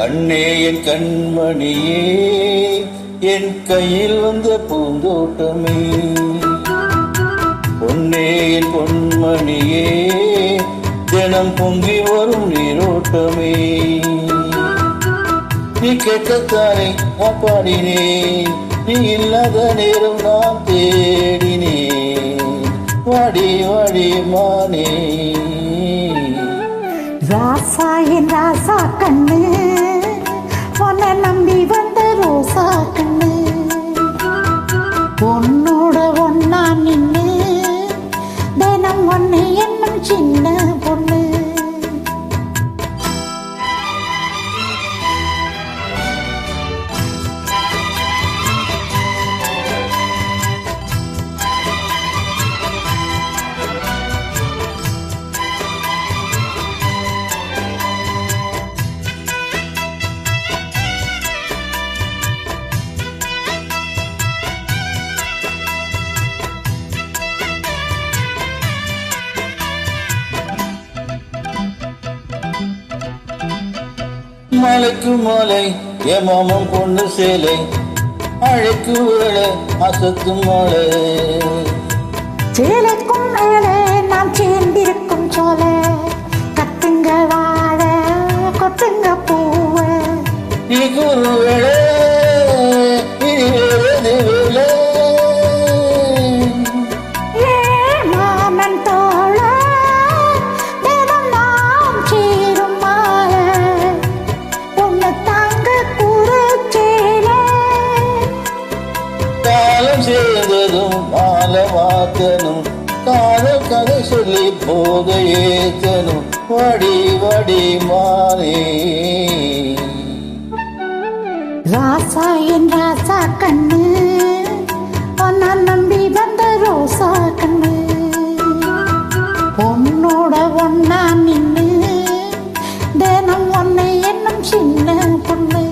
கண்ணே என் கண்மணியே, என் கையில் வந்த பூந்தோட்டமே, பொன்னே என் பொன்மணியே, தினம் பொங்கி வரும் நீரோட்டமே. நீ கேட்கத்தானே நான் பாடினேன், நீ இல்லாத நேரம் நான் தேடினேன், வாடி வாடி மானே. ராசா என் ராசா கண்ணு, உன்னை நம்பி வந்த ரோசா கண்ணு, உன்னோட ஒன்னா நின்னு தினம் ஒன்னு என்னும் சின்ன பொண்ணு. மலைக்கு மலை என் மாமன் பொண்ணு சேலை, அழைக்கு வேலை அசத்தும் மலை, சேலைக்கும் மேலே நாம் சேர்ந்திருக்கும் சோல, கத்துங்க வாழ கொத்துங்க பூவ, ஒரு வேலை மாமன் தோழ தினம் நாம் சேரும் மாலை, பொண்ணு தாங்க கூறச்சேல. காலம் சேர்ந்ததும் மாலை மாத்தனும், காதல் கதை சொல்லி போக ஏத்தனும், வடி வடி மாறே. ராசா என் ராசா கண்ணு, உன்னை நம்பி வந்த ரோசா கண்ணு, உன்னோட ஒன்னா நின்னு தினம் ஒன்னை என்னும் சின்ன பொண்ணு.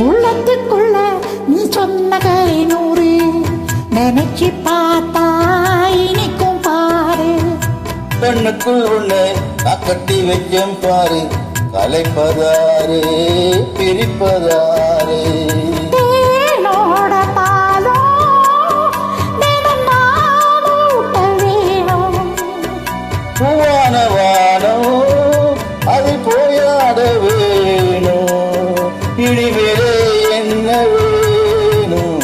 உள்ளத்துக்குள்ள நீ சொன்ன கை நூறு, நினைச்சு பார்த்தா இனிக்கும் பாரு. கண்ணுக்குள் ஒண்ணு நான் கட்டி வச்சேன் பாரு, கலைப்பதாரு பிரிப்பதாரு. தேனோட பாலும் தினம் நான் ஊட்ட வேணும், பூவான வானம் அது போயாட வேணும், இனிமேலே என்ன வேணும்.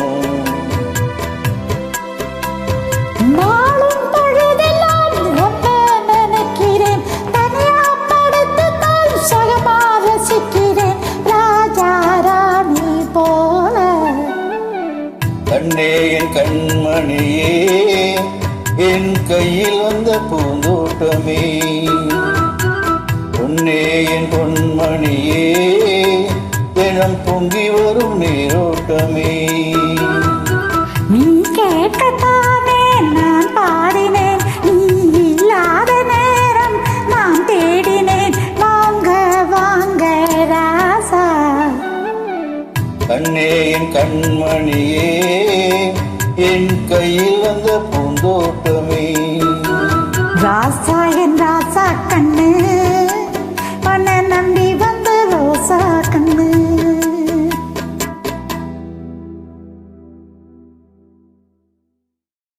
நாளும் பொழுதெல்லாம் ஒன்ன நினைக்கிறேன், தனியா படுத்துனால் சுகமாக ரசிக்கிறேன், ராஜா ராணி போல. கண்ணே என் கண்மணியே, என் கையில் வந்த பூந்தோட்டமே, பொன்னே என் பொன்மணியே, தினம் பொங்கி வரும் நீரோட்டமே. நீ கேட்கத்தானே நான் பாடினேன், நீ இல்லாத நேரம் நான் தேடினேன், வாங்க வாங்க ராசா. கண்ணே என் கண்மணியே, என் கையில் வந்த பூந்தோட்டமே.